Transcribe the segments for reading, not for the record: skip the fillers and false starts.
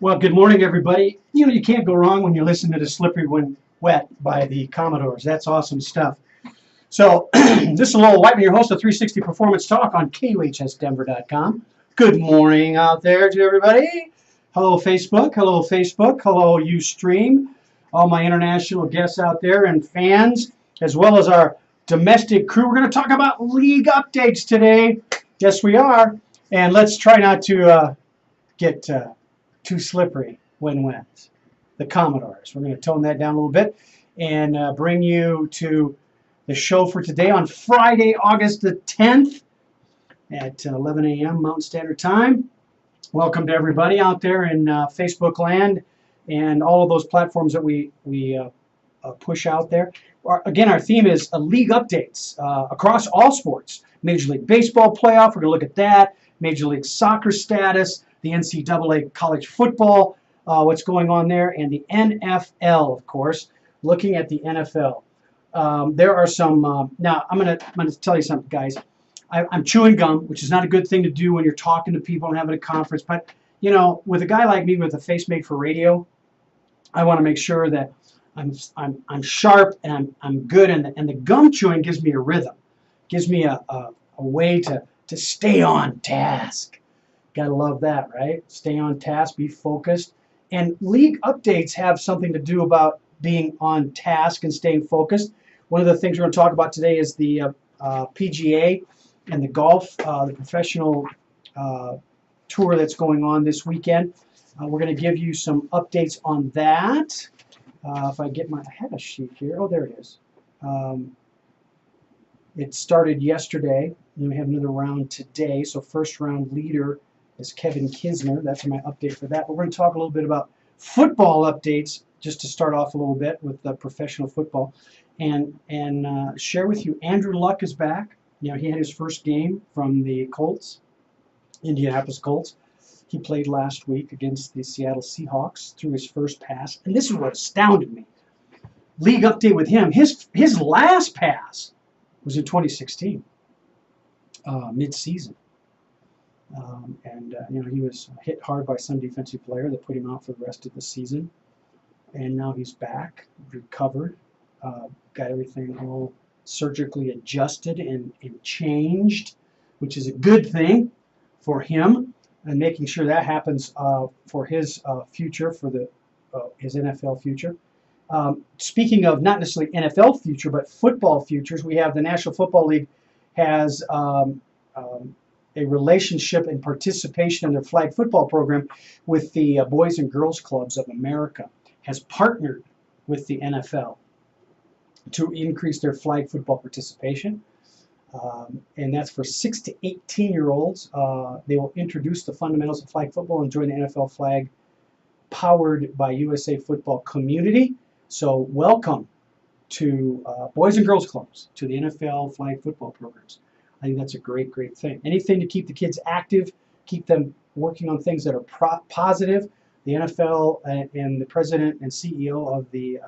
Well, good morning, everybody. You know, you can't go wrong when you listen to the Slippery When Wet by the Commodores. That's awesome stuff. So, this is Lowell Whiteman, your host of 360 Performance Talk on KUHSdenver.com. Good morning out there to everybody. Hello, Facebook. Hello, Facebook. Hello, Ustream. All my international guests out there and fans, as well as our domestic crew. We're going to talk about league updates today. Yes, we are. And let's try not to get too slippery when wet. The Commodores. We're going to tone that down a little bit and bring you to the show for today on Friday, August the 10th at 11 a.m. Mountain Standard Time. Welcome to everybody out there in Facebook land and all of those platforms that we push out there. Again, our theme is league updates across all sports. Major League Baseball playoff, we're going to look at that. Major League Soccer status, the NCAA college football, what's going on there, and the NFL, of course, looking at the NFL. There are some, now I'm going to tell you something, guys. I'm chewing gum, which is not a good thing to do when you're talking to people and having a conference, but, you know, with a guy like me with a face made for radio, I want to make sure that I'm sharp and I'm good, and the gum chewing gives me a rhythm, gives me a way to stay on task. Gotta love that, right? Stay on task, be focused. And league updates have something to do about being on task and staying focused. One of the things we're going to talk about today is the PGA and the golf, the professional tour that's going on this weekend. We're going to give you some updates on that. If I get I had a sheet here. Oh, there it is. It started yesterday. And we have another round today. So first round leader is Kevin Kisner. That's my update for that. But we're going to talk a little bit about football updates, just to start off a little bit with professional football, and share with you. Andrew Luck is back. You know, he had his first game from the Colts, Indianapolis Colts. He played last week against the Seattle Seahawks, threw his first pass, and this is what astounded me. League update with him. His last pass was in 2016, mid-season. You know, he was hit hard by some defensive player that put him out for the rest of the season. And now he's back, recovered, got everything all surgically adjusted and changed, which is a good thing for him, and making sure that happens for his future, for his NFL future. Speaking of not necessarily NFL future, but football futures, we have the National Football League has a relationship and participation in their flag football program with the Boys and Girls Clubs of America, has partnered with the NFL to increase their flag football participation. And that's for 6 to 18-year-olds. They will introduce the fundamentals of flag football and join the NFL flag powered by USA Football community. So welcome to Boys and Girls Clubs, to the NFL flag football programs. I think that's a great, great thing. Anything to keep the kids active, keep them working on things that are positive. The NFL and the president and CEO of the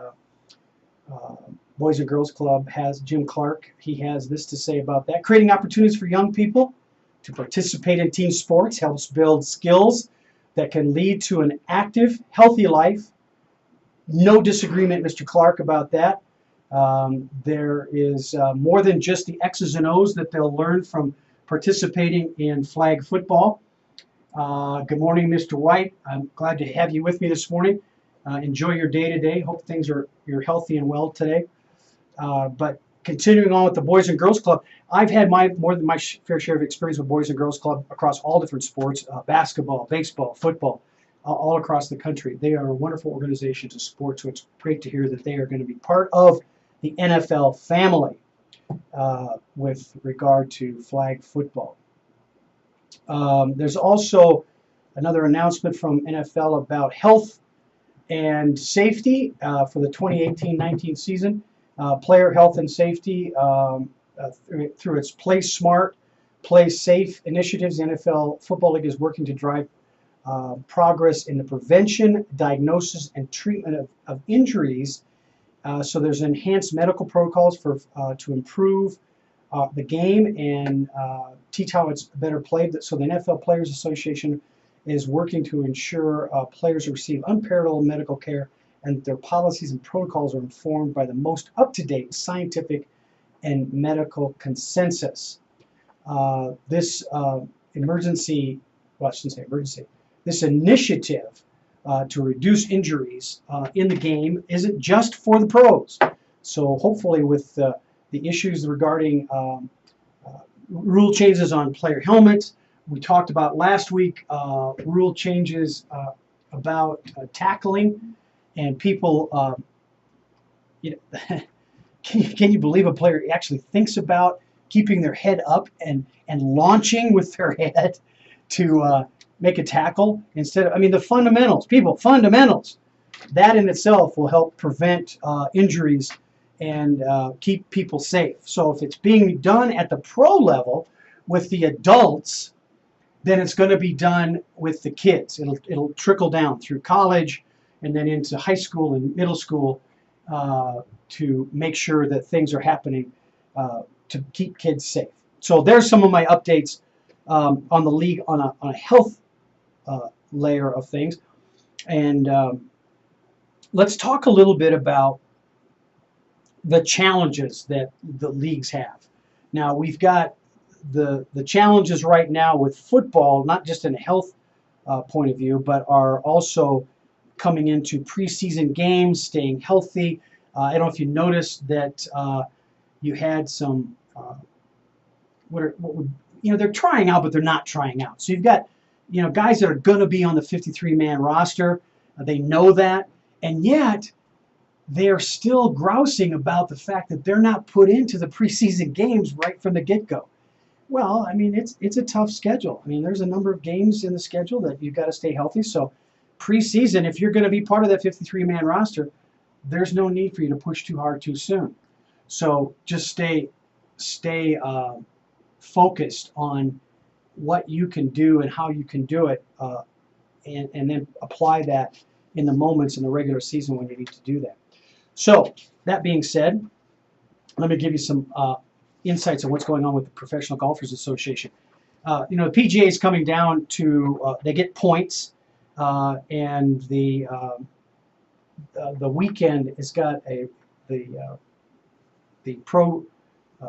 Boys and Girls Club has Jim Clark. He has this to say about that. Creating opportunities for young people to participate in team sports helps build skills that can lead to an active, healthy life. No disagreement, Mr. Clark, about that. There is more than just the X's and O's that they'll learn from participating in flag football. Good morning, Mr. White. I'm glad to have you with me this morning. Enjoy your day today. Hope you're healthy and well today. But continuing on with the Boys and Girls Club, I've had more than my fair share of experience with Boys and Girls Club across all different sports, basketball, baseball, football, all across the country. They are a wonderful organization to support, so it's great to hear that they are going to be part of the NFL family with regard to flag football. There's also another announcement from NFL about health and safety for the 2018-19 season. Player health and safety through its Play Smart, Play Safe initiatives. The NFL Football League is working to drive progress in the prevention, diagnosis, and treatment of injuries. So there's enhanced medical protocols to improve the game and teach how it's better played. So the NFL Players Association is working to ensure players receive unparalleled medical care and their policies and protocols are informed by the most up-to-date scientific and medical consensus. This emergency, well, I shouldn't say emergency, this initiative to reduce injuries in the game isn't just for the pros. So hopefully with the issues regarding rule changes on player helmets, we talked about last week rule changes about tackling, and people, you know, can you believe a player actually thinks about keeping their head up and launching with their head to make a tackle instead of, I mean, the fundamentals, people, fundamentals. That in itself will help prevent injuries and keep people safe. So if it's being done at the pro level with the adults, then it's going to be done with the kids. It'll trickle down through college and then into high school and middle school to make sure that things are happening to keep kids safe. So there's some of my updates on the league on a health layer of things. And let's talk a little bit about the challenges that the leagues have. Now, we've got the challenges right now with football, not just in a health point of view, but are also coming into preseason games, staying healthy. I don't know if you noticed that you had some, they're trying out, but they're not trying out. So you've got, guys that are going to be on the 53-man roster. They know that, and yet they're still grousing about the fact that they're not put into the preseason games right from the get-go. Well, I mean, it's a tough schedule. I mean, there's a number of games in the schedule that you've got to stay healthy. So preseason, if you're going to be part of that 53-man roster, there's no need for you to push too hard too soon. So just stay focused on what you can do and how you can do it, and then apply that in the moments in the regular season when you need to do that. So that being said, let me give you some insights on what's going on with the Professional Golfers Association. The PGA is coming down to they get points, and the weekend has got the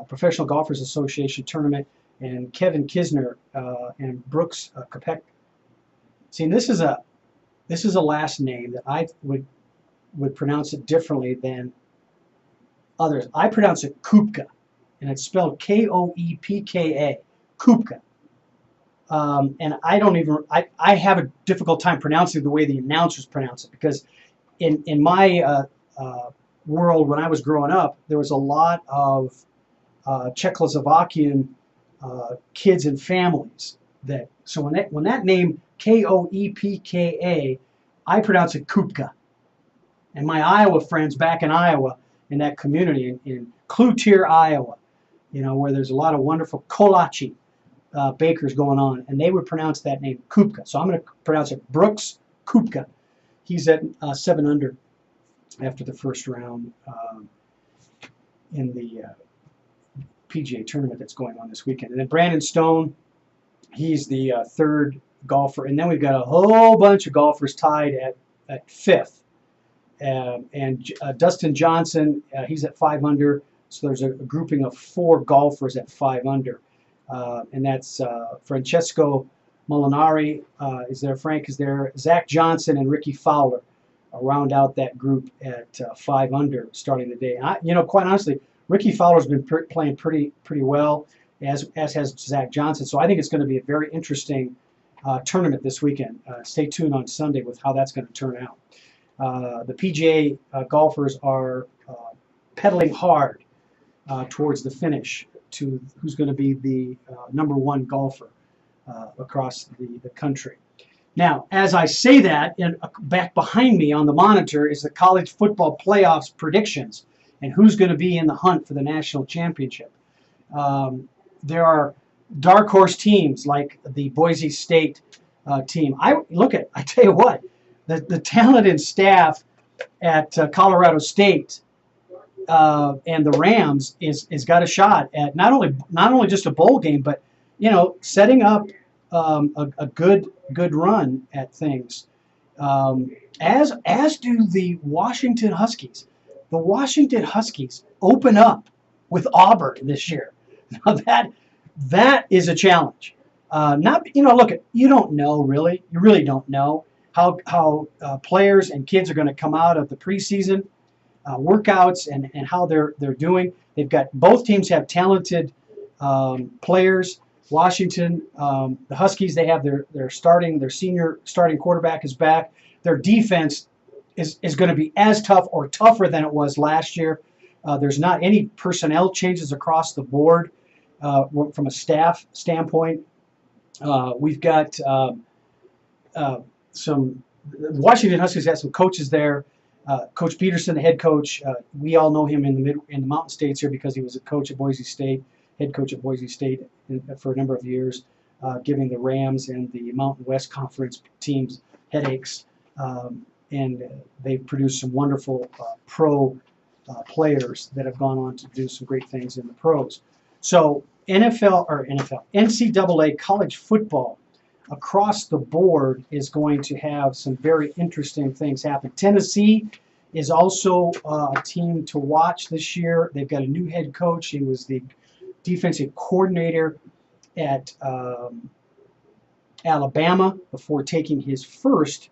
Professional Golfers Association tournament, and Kevin Kisner and Brooks Koepka. See, this is a last name that I would pronounce it differently than others. I pronounce it Koepka, and it's spelled Koepka, Koepka. And I have a difficult time pronouncing the way the announcers pronounce it, because in my world when I was growing up, there was a lot of Czechoslovakian kids and families. So when that name Koepka, I pronounce it Koepka. And my Iowa friends back in Iowa, in that community in Clutier, Iowa, where there's a lot of wonderful kolache bakers going on, and they would pronounce that name Koepka. So I'm going to pronounce it Brooks Koepka. He's at 7 under after the first round in the PGA tournament that's going on this weekend. And then Brandon Stone, he's the third golfer. And then we've got a whole bunch of golfers tied at 5th. And Dustin Johnson, he's at 5 under. So there's a grouping of 4 golfers at 5 under. And that's Francesco Molinari is there, Frank is there, Zach Johnson and Ricky Fowler round out that group at 5 under starting the day. And quite honestly, Ricky Fowler's been playing pretty well, as has Zach Johnson. So I think it's going to be a very interesting tournament this weekend. Stay tuned on Sunday with how that's going to turn out. The PGA golfers are pedaling hard towards the finish to who's going to be the #1 golfer across the country. Now, as I say that, back behind me on the monitor is the college football playoffs predictions and who's going to be in the hunt for the national championship. There are dark horse teams like the Boise State team. I tell you what, the talent and staff at Colorado State and the Rams is got a shot at not only just a bowl game, but setting up a good run at things. As do the Washington Huskies. The Washington Huskies open up with Auburn this year. Now that is a challenge. Not look, you don't know really. You really don't know how players and kids are going to come out of the preseason workouts and how they're doing. They've got both teams have talented players. Washington, the Huskies, they have their senior starting quarterback is back. Their defense is going to be as tough or tougher than it was last year. There's not any personnel changes across the board from a staff standpoint. We've got some Washington Huskies has some coaches there. Coach Peterson, the head coach, we all know him in the Mountain States here because he was a coach at Boise State, head coach at Boise State for a number of years, giving the Rams and the Mountain West Conference teams headaches. And they've produced some wonderful pro players that have gone on to do some great things in the pros. So NCAA college football across the board is going to have some very interesting things happen. Tennessee is also a team to watch this year. They've got a new head coach. He was the defensive coordinator at Alabama before taking his first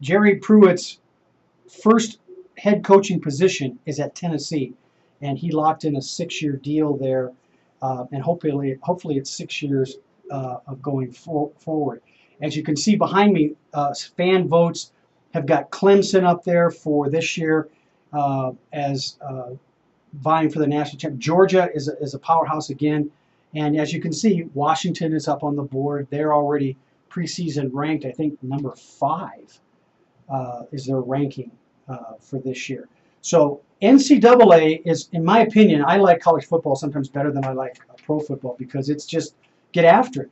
Jerry Pruitt's first head coaching position is at Tennessee, and he locked in a 6-year deal there, and hopefully it's 6 years of going forward. As you can see behind me, fan votes have got Clemson up there for this year as vying for the national championship. Georgia is a powerhouse again, and as you can see, Washington is up on the board. They're already preseason ranked, I think, number 5 is their ranking for this year. So NCAA is, in my opinion, I like college football sometimes better than I like pro football because it's just get after it.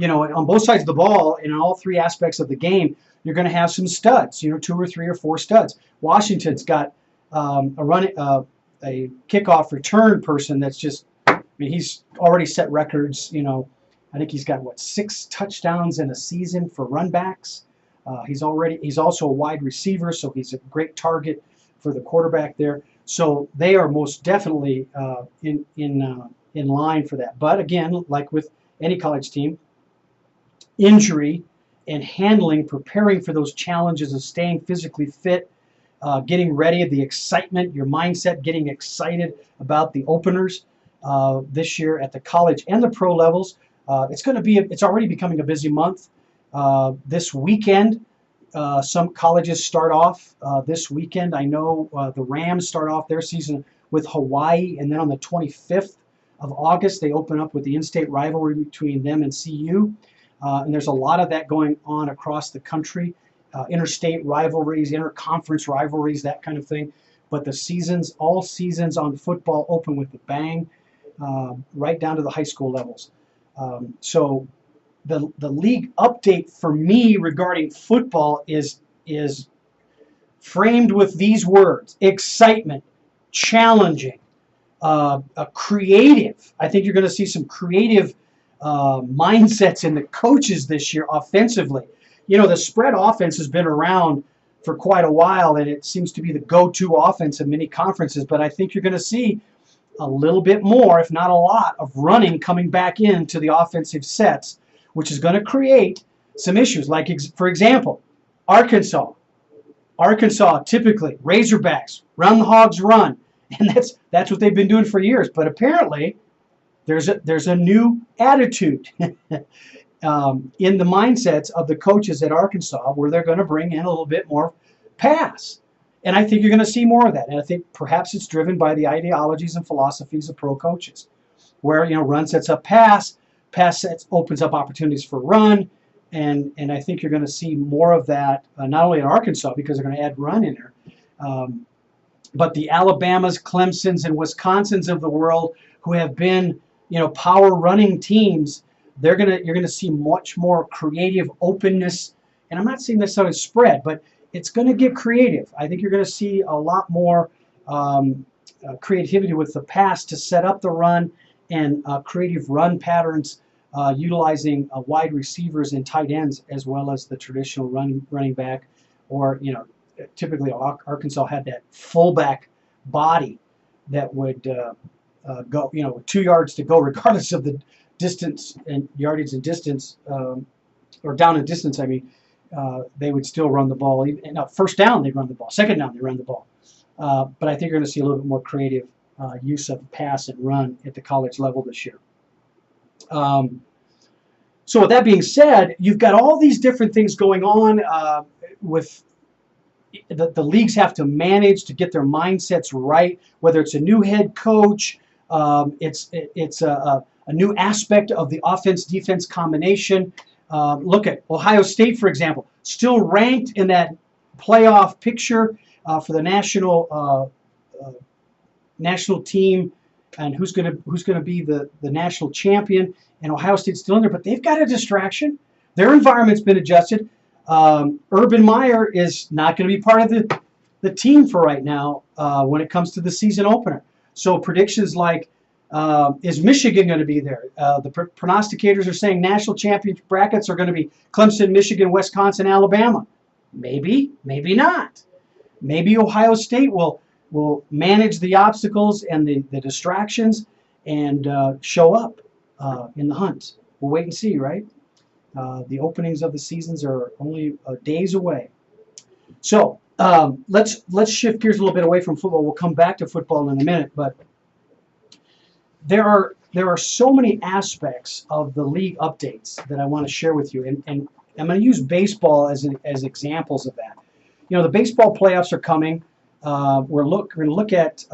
On both sides of the ball, in all 3 aspects of the game, you're going to have some studs. 2 or 3 or 4 studs. Washington's got a kickoff return person that's just, he's already set records. I think he's got 6 touchdowns in a season for run backs. He's also a wide receiver, so he's a great target for the quarterback there. So they are most definitely in line for that. But again, like with any college team, injury and handling, preparing for those challenges of staying physically fit, getting ready, the excitement, your mindset, getting excited about the openers this year at the college and the pro levels. It's already becoming a busy month. This weekend, some colleges start off this weekend. I know the Rams start off their season with Hawaii, and then on the 25th of August, they open up with the in-state rivalry between them and CU. And there's a lot of that going on across the country, interstate rivalries, interconference rivalries, that kind of thing. But all seasons on football open with a bang, right down to the high school levels. So the league update for me regarding football is framed with these words: excitement, challenging, creative. I think you're going to see some creative mindsets in the coaches this year offensively. The spread offense has been around for quite a while, and it seems to be the go-to offense in many conferences, but I think you're going to see a little bit more, if not a lot, of running coming back into the offensive sets, which is going to create some issues. Like, for example, Arkansas typically, Razorbacks, run the Hogs run, and that's what they've been doing for years. But apparently, there's a new attitude in the mindsets of the coaches at Arkansas where they're going to bring in a little bit more pass. And I think you're going to see more of that. And I think perhaps it's driven by the ideologies and philosophies of pro coaches, where run sets up pass sets opens up opportunities for run, and I think you're going to see more of that not only in Arkansas because they're going to add run in there, but the Alabamas, Clemsons, and Wisconsins of the world who have been power running teams. You're going to see much more creative openness, and I'm not saying necessarily spread, but it's going to get creative. I think you're going to see a lot more creativity with the pass to set up the run and creative run patterns utilizing wide receivers and tight ends as well as the traditional running back, or typically Arkansas had that fullback body that would go 2 yards to go regardless of the distance and yardage and distance, or down in distance. I mean, they would still run the ball. First down they run the ball. Second down they run the ball. But I think you're going to see a little bit more creative use of pass and run at the college level this year. So with that being said, you've got all these different things going on with the leagues have to manage to get their mindsets right, whether it's a new head coach, it's a new aspect of the offense-defense combination. Look at Ohio State, for example, still ranked in that playoff picture for the national team, and who's going to be the national champion. And Ohio State's still in there, but they've got a distraction. Their environment's been adjusted. Urban Meyer is not going to be part of the team for right now when it comes to the season opener. So predictions like, is Michigan going to be there? The prognosticators are saying national championship brackets are going to be Clemson, Michigan, Wisconsin, Alabama. Maybe, maybe not. Maybe Ohio State will manage the obstacles and the distractions and show up in the hunt. We'll wait and see, right? The openings of the seasons are only days away. So let's shift gears a little bit away from football. We'll come back to football in a minute, but there are so many aspects of the league updates that I want to share with you, and I'm going to use baseball as examples of that. The baseball playoffs are coming. We're going to look at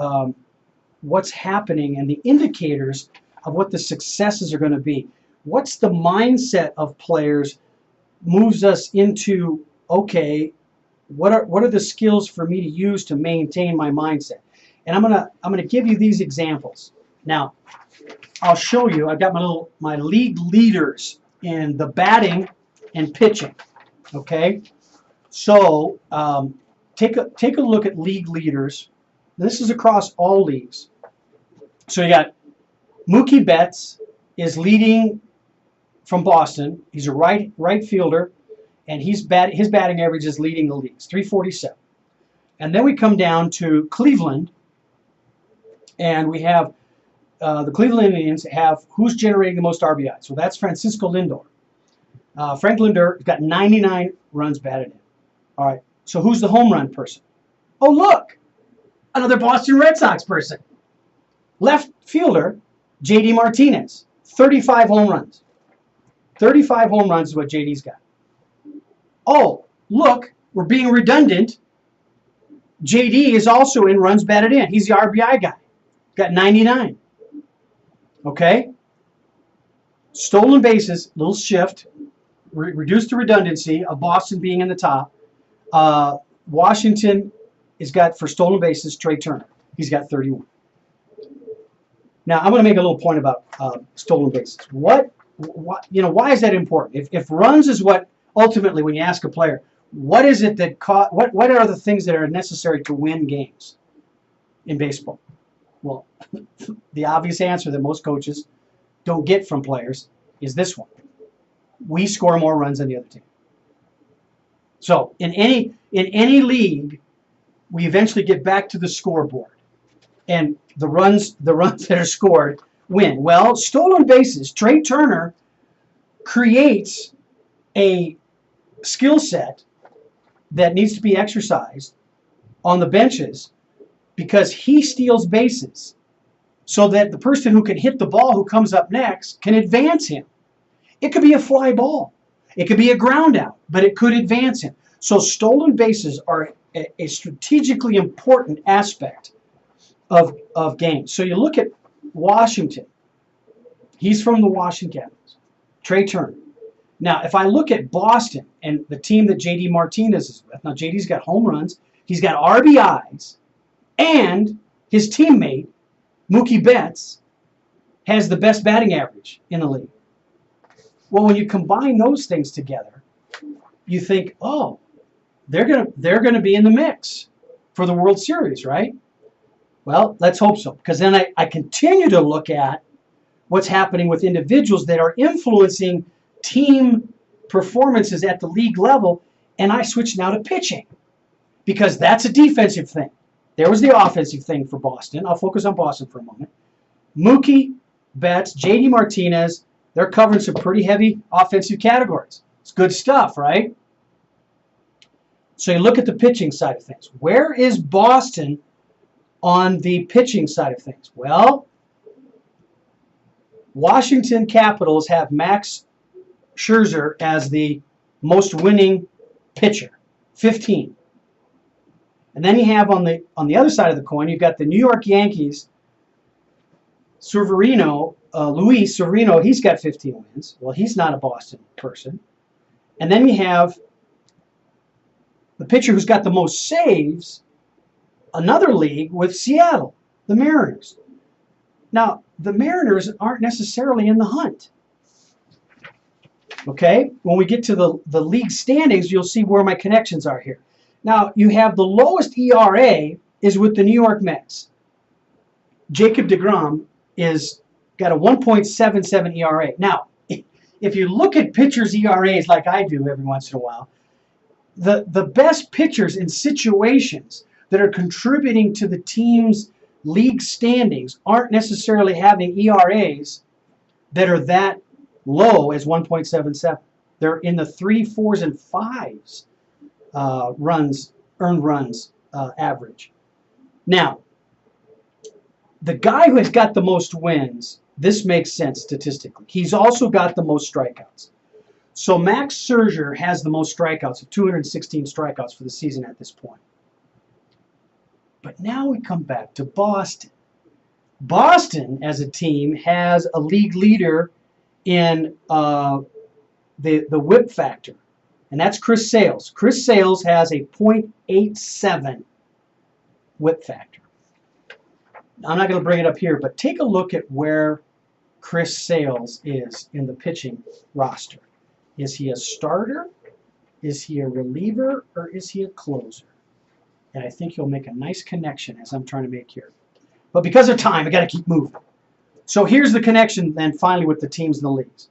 what's happening and the indicators of what the successes are going to be. What's the mindset of players moves us into, okay, what are the skills for me to use to maintain my mindset? And I'm gonna give you these examples. Now, I'll show you. I've got my league leaders in the batting and pitching. Okay, so take a look at league leaders. This is across all leagues. So you got Mookie Betts is leading from Boston. He's a right fielder, and his batting average is leading the leagues, 347. And then we come down to Cleveland, and we have the Cleveland Indians have who's generating the most RBIs. So that's Francisco Lindor. Frank Lindor got 99 runs batted in. All right. So who's the home run person? Oh, look, another Boston Red Sox person. Left fielder, J.D. Martinez, 35 home runs. 35 home runs is what JD's got. Oh, look, we're being redundant. JD is also in runs batted in. He's the RBI guy. Got 99. Okay? Stolen bases, little shift. Reduce the redundancy of Boston being in the top. Washington has got, for stolen bases, Trey Turner. He's got 31. Now, I'm going to make a little point about stolen bases. Why is that important? If runs is what ultimately, when you ask a player, what is it that what are the things that are necessary to win games in baseball? Well, the obvious answer that most coaches don't get from players is this one: we score more runs than the other team. So in any league, we eventually get back to the scoreboard, and the runs that are scored win. Well, stolen bases, Trey Turner creates a skill set that needs to be exercised on the benches because he steals bases so that the person who can hit the ball who comes up next can advance him. It could be a fly ball. It could be a ground out, but it could advance him. So stolen bases are a strategically important aspect of games. So you look at Washington. He's from the Washington Capitals. Trey Turner. Now, if I look at Boston and the team that J.D. Martinez is with, now J.D.'s got home runs, he's got RBIs, and his teammate, Mookie Betts, has the best batting average in the league. Well, when you combine those things together, you think, oh, they're gonna be in the mix for the World Series, right? Well, let's hope so, because then I continue to look at what's happening with individuals that are influencing team performances at the league level, and I switch now to pitching because that's a defensive thing. There was the offensive thing for Boston. I'll focus on Boston for a moment. Mookie Betts, J.D. Martinez, they're covering some pretty heavy offensive categories. It's good stuff, right? So you look at the pitching side of things. Where is Boston on the pitching side of things? Well, Washington Capitals have Max Scherzer as the most winning pitcher, 15. And then you have on the other side of the coin, you've got the New York Yankees, Severino, Luis Severino, he's got 15 wins. Well, he's not a Boston person. And then you have the pitcher who's got the most saves, another league with Seattle, the Mariners. Now, the Mariners aren't necessarily in the hunt. Okay? When we get to the league standings, you'll see where my connections are here. Now, you have the lowest ERA is with the New York Mets. Jacob deGrom is got a 1.77 ERA. Now, if you look at pitchers' ERAs like I do every once in a while, the best pitchers in situations that are contributing to the team's league standings aren't necessarily having ERAs that are that low as 1.77. They're in the 3, 4s, and 5s earned runs average. Now, the guy who has got the most wins, this makes sense statistically. He's also got the most strikeouts. So Max Scherzer has the most strikeouts of 216 strikeouts for the season at this point. But now we come back to Boston. Boston, as a team, has a league leader in the whip factor, and that's Chris Sales. Chris Sales has a .87 whip factor. I'm not going to bring it up here, but take a look at where Chris Sales is in the pitching roster. Is he a starter? Is he a reliever? Or is he a closer? And I think you'll make a nice connection as I'm trying to make here. But because of time, I got to keep moving. So here's the connection then finally with the teams in the leagues.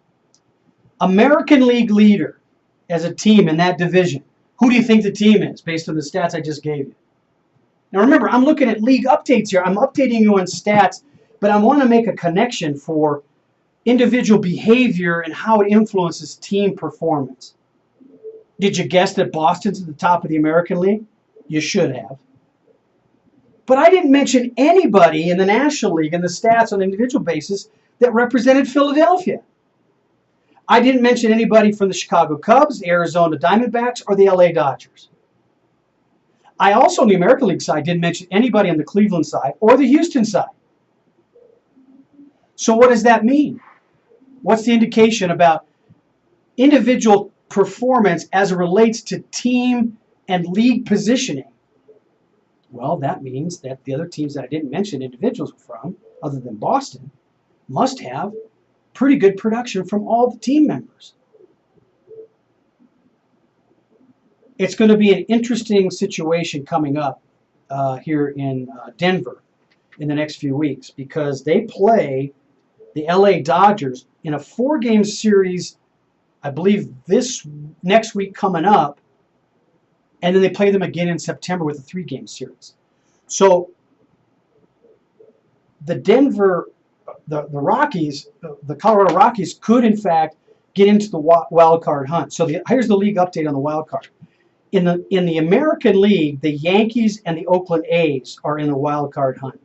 American League leader as a team in that division. Who do you think the team is based on the stats I just gave you? Now remember, I'm looking at league updates here. I'm updating you on stats, but I want to make a connection for individual behavior and how it influences team performance. Did you guess that Boston's at the top of the American League? You should have. But I didn't mention anybody in the National League and the stats on an individual basis that represented Philadelphia. I didn't mention anybody from the Chicago Cubs, the Arizona Diamondbacks, or the LA Dodgers. I also, on the American League side, didn't mention anybody on the Cleveland side or the Houston side. So what does that mean? What's the indication about individual performance as it relates to team and league positioning? Well, that means that the other teams that I didn't mention individuals from, other than Boston, must have pretty good production from all the team members. It's going to be an interesting situation coming up here in Denver in the next few weeks because they play the LA Dodgers in a 4-game series, I believe this next week coming up, and then they play them again in September with a 3-game series. So the Rockies, the Colorado Rockies could in fact get into the wild card hunt. So here's the league update on the wild card. In the American League, the Yankees and the Oakland A's are in the wild card hunt.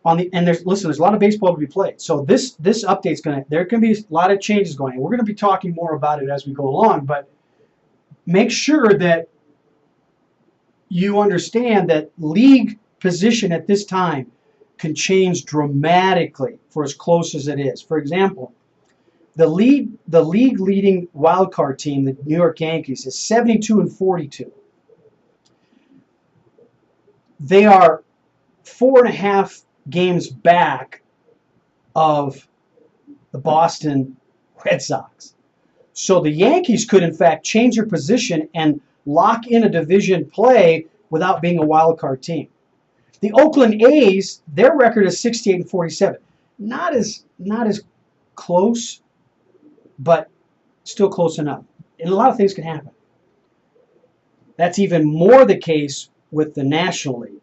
There's a lot of baseball to be played. So this update's there can be a lot of changes going on. We're going to be talking more about it as we go along, but make sure that you understand that league position at this time can change dramatically for as close as it is. For example, the league leading wild card team, the New York Yankees, is 72-42. They are 4.5 games back of the Boston Red Sox. So the Yankees could, in fact, change their position and lock in a division play without being a wild card team. The Oakland A's, their record is 68-47. Not as close, but still close enough. And a lot of things can happen. That's even more the case with the National League.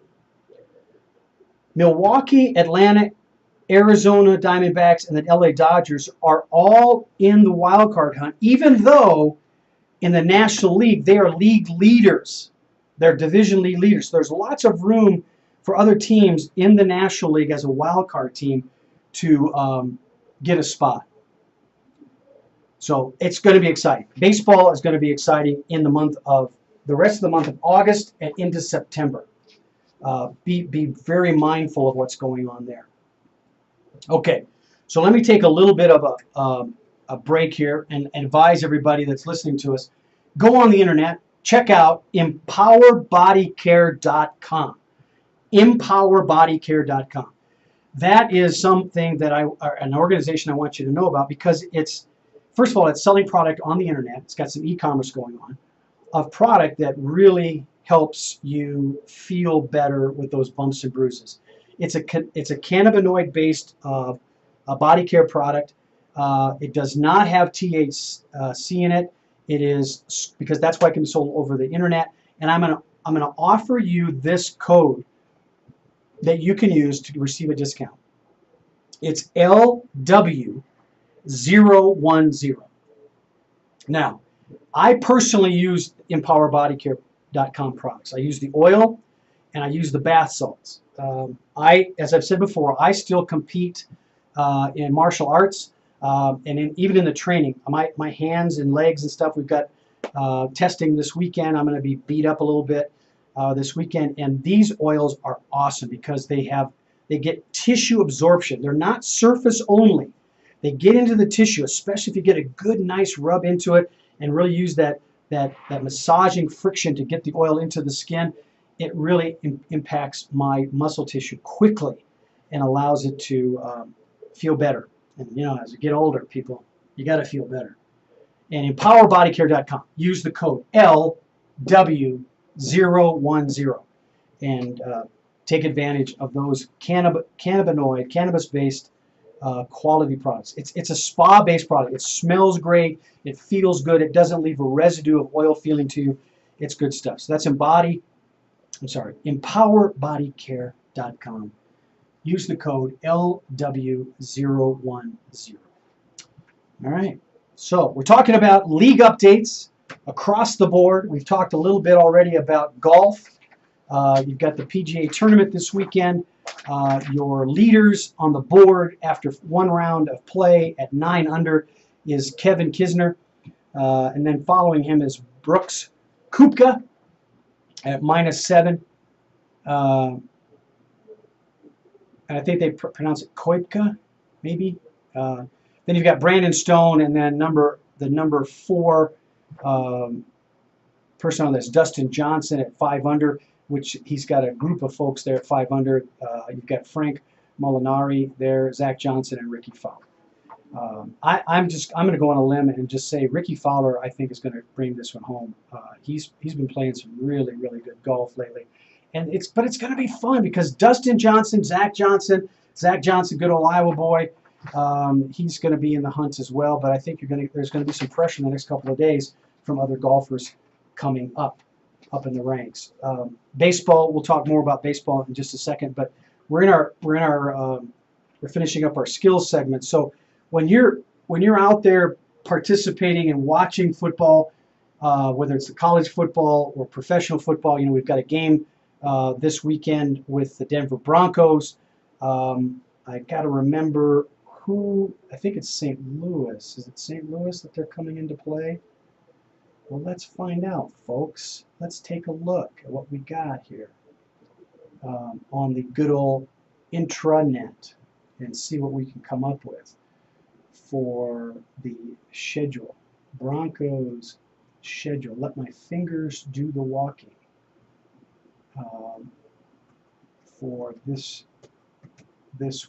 Milwaukee, Atlanta, Arizona Diamondbacks, and the LA Dodgers are all in the wild card hunt, even though in the National League they are league leaders. They're division league leaders. There's lots of room for other teams in the National League as a wild card team to get a spot. So it's going to be exciting. Baseball is going to be exciting in the rest of the month of August and into September. Be very mindful of what's going on there. Okay, so let me take a little bit of a break here and advise everybody that's listening to us. Go on the internet, check out empowerbodycare.com. empowerbodycare.com. That is something that an organization I want you to know about, because it's, first of all, it's selling product on the internet. It's got some e-commerce going on of product that really helps you feel better with those bumps and bruises. It's a cannabinoid-based a body care product. It does not have THC in it. It is, because that's why it can be sold over the internet. And I'm gonna offer you this code that you can use to receive a discount. It's LW010. Now, I personally use empowerbodycare.com products. I use the oil and I use the bath salts. As I've said before, I still compete in martial arts and even in the training. My hands and legs and stuff, we've got testing this weekend. I'm going to be beat up a little bit this weekend, and these oils are awesome because they get tissue absorption. They're not surface only. They get into the tissue, especially if you get a good, nice rub into it and really use that massaging friction to get the oil into the skin. It really impacts my muscle tissue quickly and allows it to feel better. And you know, as you get older, people, you got to feel better. And empowerbodycare.com. Use the code LW010 and take advantage of those cannabis-based quality products. It's a spa-based product. It smells great. It feels good. It doesn't leave a residue of oil feeling to you. It's good stuff. So that's empowerbodycare.com. Use the code LW010. All right. So we're talking about league updates across the board. We've talked a little bit already about golf. You've got the PGA tournament this weekend. Your leaders on the board after one round of play at 9 under is Kevin Kisner. And then following him is Brooks Koepka at -7. And I think they pronounce it Koepka, maybe. Then you've got Brandon Stone, and then the number 4 person on this, Dustin Johnson at 5 under, which he's got a group of folks there at 5 under. You've got Frank Molinari there, Zach Johnson, and Ricky Fowler. I'm going to go on a limb and just say Ricky Fowler, I think, is going to bring this one home. He's been playing some really, really good golf lately. But it's going to be fun because Dustin Johnson, Zach Johnson, good old Iowa boy, he's going to be in the hunt as well. But I think there's going to be some pressure in the next couple of days from other golfers coming up in the ranks. Baseball, we'll talk more about baseball in just a second. But we're finishing up our skills segment. So when you're out there participating and watching football, whether it's the college football or professional football, you know, we've got a game this weekend with the Denver Broncos. I got to remember who, I think it's St. Louis. Is it St. Louis that they're coming into play? Well, let's find out, folks. Let's take a look at what we got here on the good old intranet and see what we can come up with for the schedule. Broncos schedule. Let my fingers do the walking. For this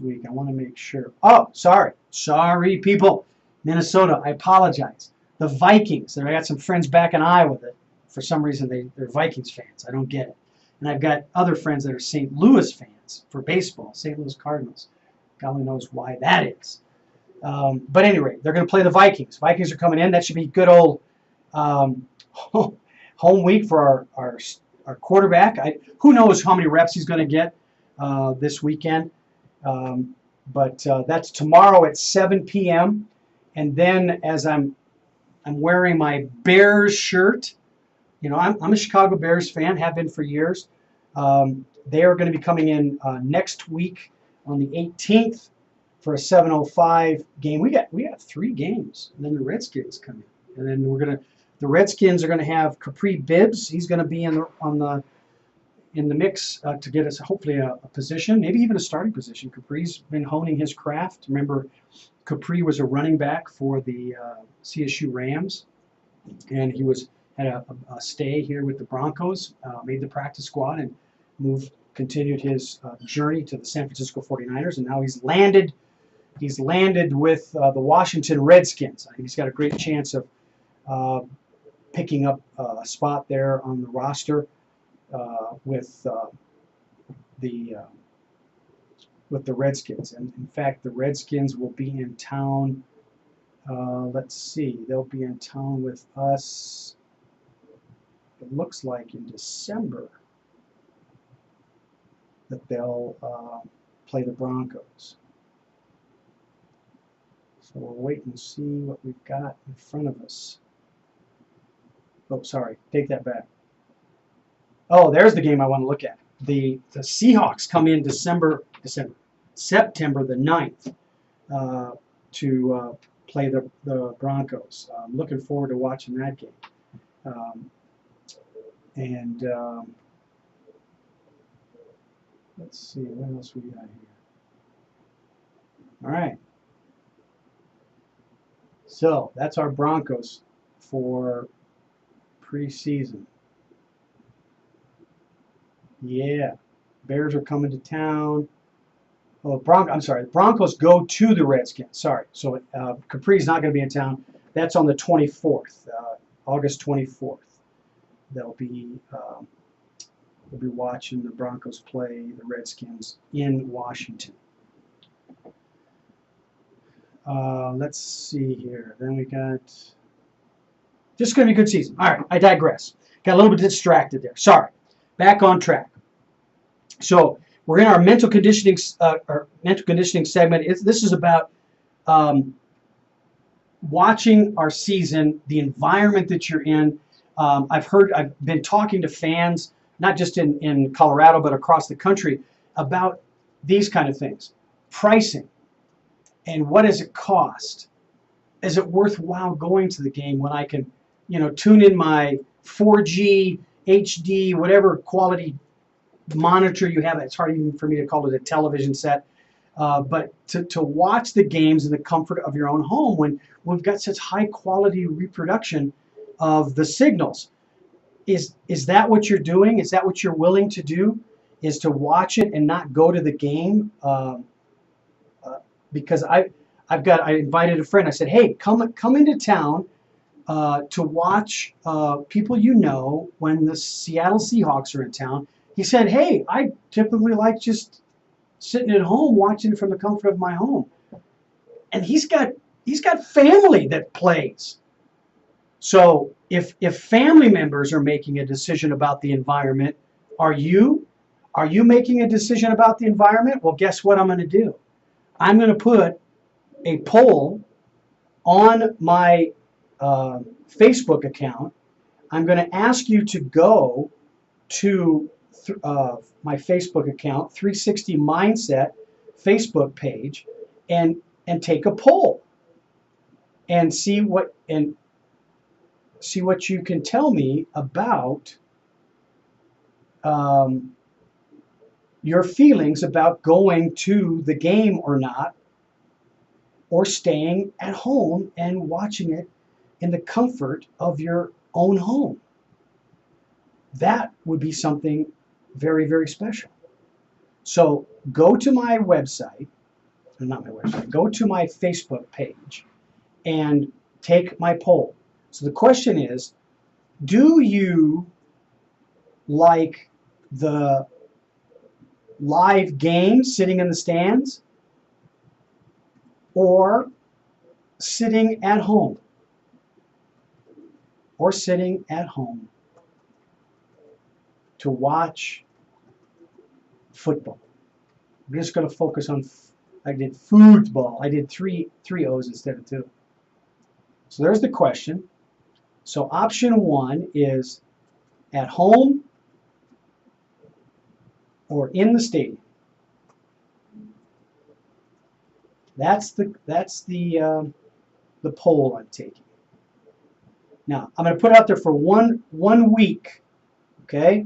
week, I want to make sure. Oh, sorry, people. Minnesota, I apologize. The Vikings. I got some friends back in Iowa that, for some reason, they're Vikings fans. I don't get it. And I've got other friends that are St. Louis fans for baseball, St. Louis Cardinals. God only knows why that is. But anyway, they're going to play the Vikings. Vikings are coming in. That should be good old home week for our quarterback. Who knows how many reps he's going to get this weekend. But that's tomorrow at 7 p.m. And then as I'm wearing my Bears shirt, you know, I'm a Chicago Bears fan, have been for years. They are going to be coming in next week on the 18th for a 7:05 game. We got 3 games, and then the Redskins come in, and then the Redskins are gonna have Capri Bibbs. He's gonna be in the mix to get us hopefully a position, maybe even a starting position. Capri's been honing his craft. Remember, Capri was a running back for the CSU Rams, and he had a stay here with the Broncos, made the practice squad, and continued his journey to the San Francisco 49ers, and now he's landed with the Washington Redskins. I think he's got a great chance of picking up a spot there on the roster with the Redskins. And in fact, the Redskins will be in town. Let's see, they'll be in town with us. It looks like in December that they'll play the Broncos. So we'll wait and see what we've got in front of us. Oh, sorry, take that back. Oh, there's the game I want to look at. The Seahawks come in September the 9th to play the Broncos. I'm looking forward to watching that game. Let's see, what else we got here. All right. So that's our Broncos for preseason. Yeah, Bears are coming to town. Oh, I'm sorry, the Broncos go to the Redskins. Sorry, so Capri's not going to be in town. That's on the 24th, August 24th. We'll be watching the Broncos play the Redskins in Washington. Let's see here. Then we got just going to be a good season. All right, I digress. Got a little bit distracted there. Sorry. Back on track. So we're in our mental conditioning segment. This is about watching our season, the environment that you're in. I've been talking to fans, not just in Colorado, but across the country, about these kind of things. Pricing. And what does it cost? Is it worthwhile going to the game when I can, tune in my 4G, HD, whatever quality monitor you have? It's hard even for me to call it a television set. But to watch the games in the comfort of your own home when we've got such high quality reproduction of the signals. Is that what you're doing? Is that what you're willing to do? Is to watch it and not go to the game? Because I invited a friend. I said, hey, come into town to watch people when the Seattle Seahawks are in town. He said, hey, I typically like just sitting at home watching from the comfort of my home. And he's got family that plays. So if family members are making a decision about the environment, are you making a decision about the environment? Well, guess what I'm going to do? I'm going to put a poll on my Facebook account. I'm going to ask you to go to my Facebook account, 360 Mindset Facebook page, and take a poll and see what you can tell me about your feelings about going to the game or not, or staying at home and watching it in the comfort of your own home. That would be something very, very special. So go to my website, not my website, go to my Facebook page and take my poll. So the question is, do you like the live game sitting in the stands, or sitting at home, to watch football. I'm just going to focus on, I did football. I did three O's instead of two. So there's the question. So option one is at home or in the stadium. That's the poll I'm taking. Now I'm going to put it out there for one week. Okay.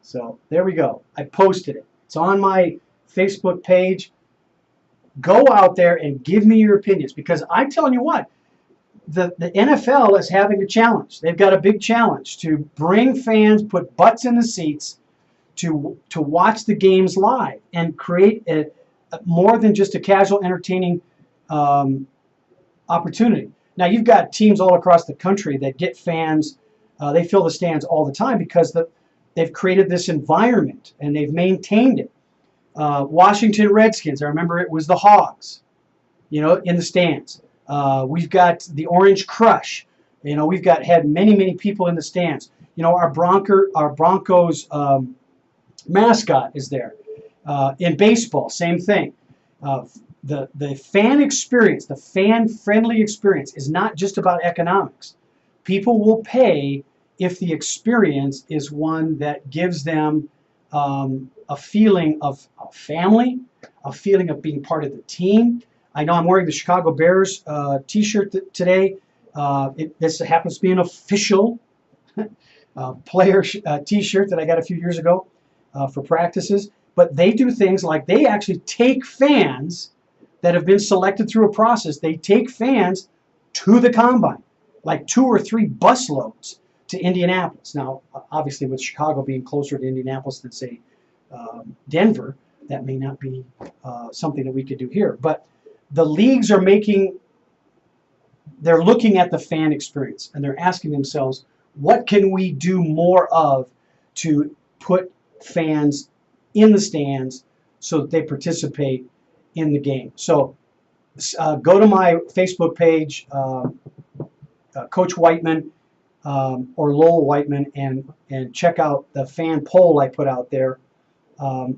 So there we go. I posted it. It's on my Facebook page. Go out there and give me your opinions, because I'm telling you what, the NFL is having a challenge. They've got a big challenge to bring fans, put butts in the seats to watch the games live and create more than just a casual entertaining opportunity. Now you've got teams all across the country that get fans. They fill the stands all the time because they've created this environment and they've maintained it. Washington Redskins, I remember it was the Hogs, in the stands. We've got the Orange Crush. We've had many people in the stands. Our Broncos mascot is there. In baseball, same thing. The fan experience, the fan-friendly experience, is not just about economics. People will pay if the experience is one that gives them a feeling of family, a feeling of being part of the team. I know I'm wearing the Chicago Bears t-shirt today. This happens to be an official player t-shirt that I got a few years ago for practices. But they do things like they actually take fans that have been selected through a process. They take fans to the combine, like 2 or 3 busloads to Indianapolis. Now, obviously, with Chicago being closer to Indianapolis than, say, Denver, that may not be something that we could do here. But the leagues are they're looking at the fan experience, and they're asking themselves, what can we do more of to put fans in the stands so that they participate in the game? So go to my Facebook page, Coach Whiteman or Lowell Whiteman, and check out the fan poll I put out there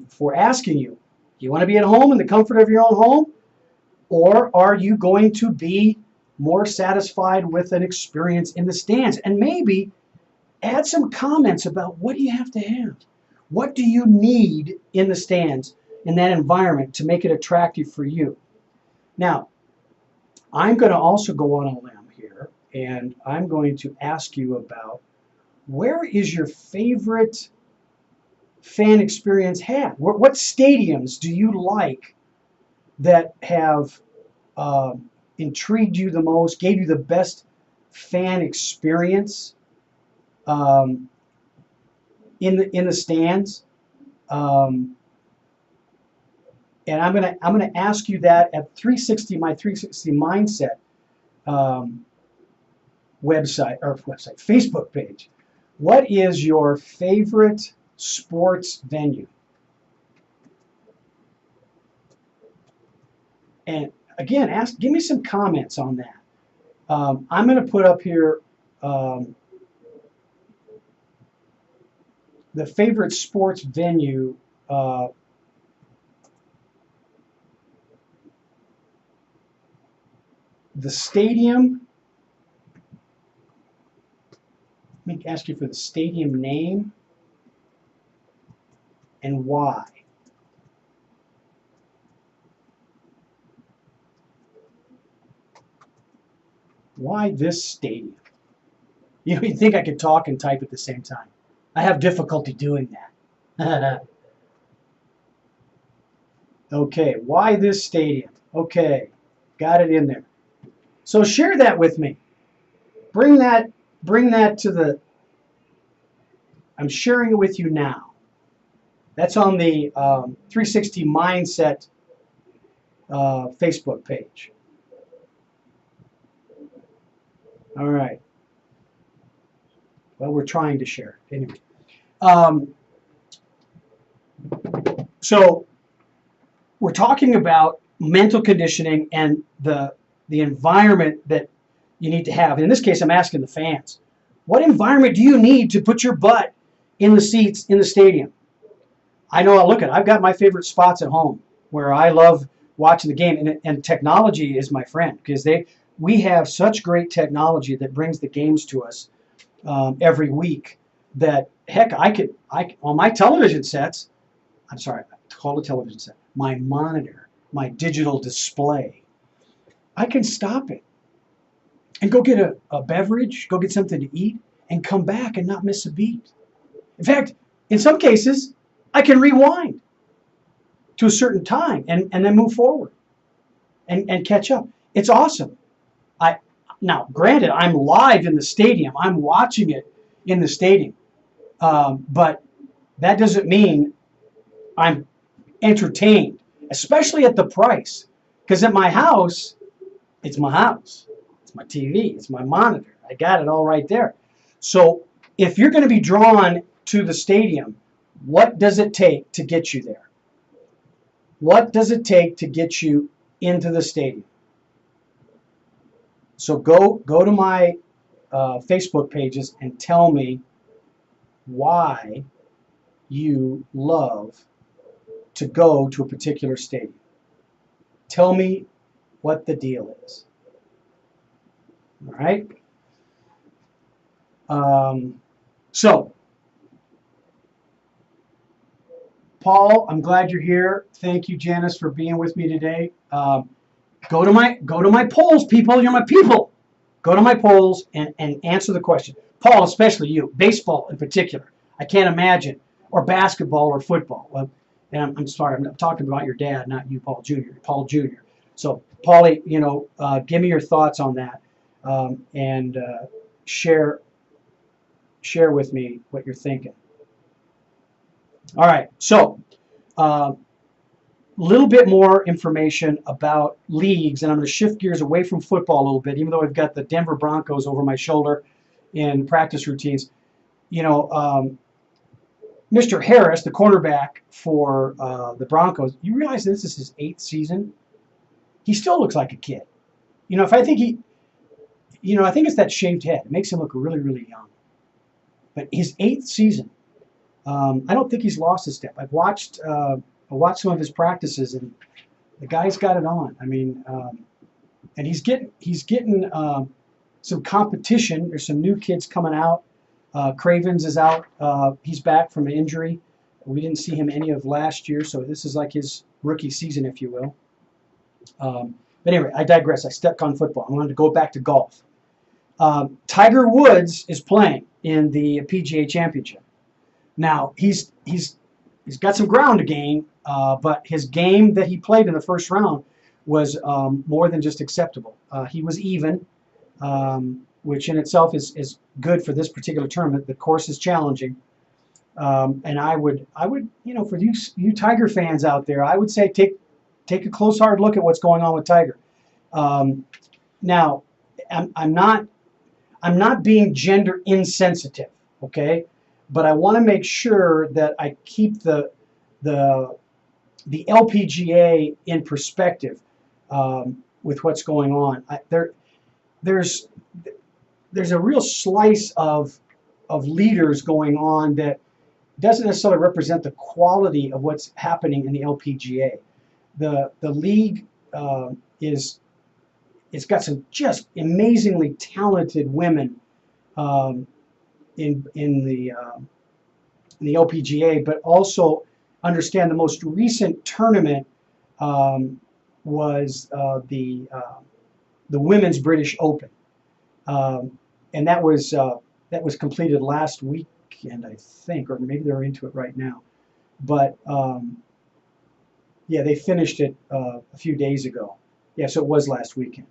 for asking you, do you want to be at home in the comfort of your own home, or are you going to be more satisfied with an experience in the stands? And maybe add some comments about what do you have to have? What do you need in the stands, in that environment, to make it attractive for you? Now, I'm going to also go on a limb here, and I'm going to ask you about, where is your favorite fan experience had? What stadiums do you like that have intrigued you the most, gave you the best fan experience in the stands? And I'm gonna ask you that at my 360 Mindset Facebook page. What is your favorite sports venue? And again, give me some comments on that. I'm going to put up here the favorite sports venue. The stadium. Let me ask you for the stadium name and why. Why this stadium? You'd think I could talk and type at the same time. I have difficulty doing that. Okay, why this stadium? Okay, got it in there. So share that with me. Bring that to the, I'm sharing it with you now. That's on the 360 Mindset Facebook page. All right. Well, we're trying to share. Anyway. Um, so we're talking about mental conditioning and the environment that you need to have. In this case, I'm asking the fans. What environment do you need to put your butt in the seats in the stadium? I know, look, I've got my favorite spots at home where I love watching the game, and technology is my friend because we have such great technology that brings the games to us every week that, heck, I on my television sets, I'm sorry, call it television set, my monitor, my digital display, I can stop it and go get a beverage, go get something to eat, and come back and not miss a beat. In fact, in some cases, I can rewind to a certain time and then move forward and catch up. It's awesome. Now, granted, I'm live in the stadium. I'm watching it in the stadium. But that doesn't mean I'm entertained, especially at the price. Because at my house, it's my house. It's my TV. It's my monitor. I got it all right there. So if you're going to be drawn to the stadium, what does it take to get you there? What does it take to get you into the stadium? So go to my Facebook pages and tell me why you love to go to a particular stadium. Tell me what the deal is. All right? So, Paul, I'm glad you're here. Thank you, Janice, for being with me today. Go to my polls, people. You're my people. Go to my polls and answer the question. Paul, especially you. Baseball in particular. I can't imagine. Or basketball or football. And I'm sorry, I'm talking about your dad, not you, Paul Jr. Paul Jr. So, Paulie, give me your thoughts on that, and share with me what you're thinking. All right, so little bit more information about leagues, and I'm going to shift gears away from football a little bit, even though I've got the Denver Broncos over my shoulder in practice routines. Mr. Harris, the cornerback for the Broncos, you realize this is his 8th season? He still looks like a kid. If I think I think it's that shaved head. It makes him look really, really young. But his 8th season, I don't think he's lost a step. I watched some of his practices, and the guy's got it on. I mean, and he's getting some competition. There's some new kids coming out. Cravens is out. He's back from an injury. We didn't see him any of last year, so this is like his rookie season, if you will. But anyway, I digress. I stepped on football. I wanted to go back to golf. Tiger Woods is playing in the PGA Championship. Now, he's got some ground to gain, but his game that he played in the first round was more than just acceptable. He was even, which in itself is good for this particular tournament. The course is challenging, and I would, for you Tiger fans out there, I would say take a close hard look at what's going on with Tiger. Now, I'm not being gender insensitive, okay? But I want to make sure that I keep the LPGA in perspective with what's going on. There's a real slice of leaders going on that doesn't necessarily represent the quality of what's happening in the LPGA. The league it's got some just amazingly talented women in the LPGA, but also understand the most recent tournament was the Women's British Open, and that was completed last weekend, I think, or maybe they're into it right now. But yeah, they finished it a few days ago. Yeah, so it was last weekend.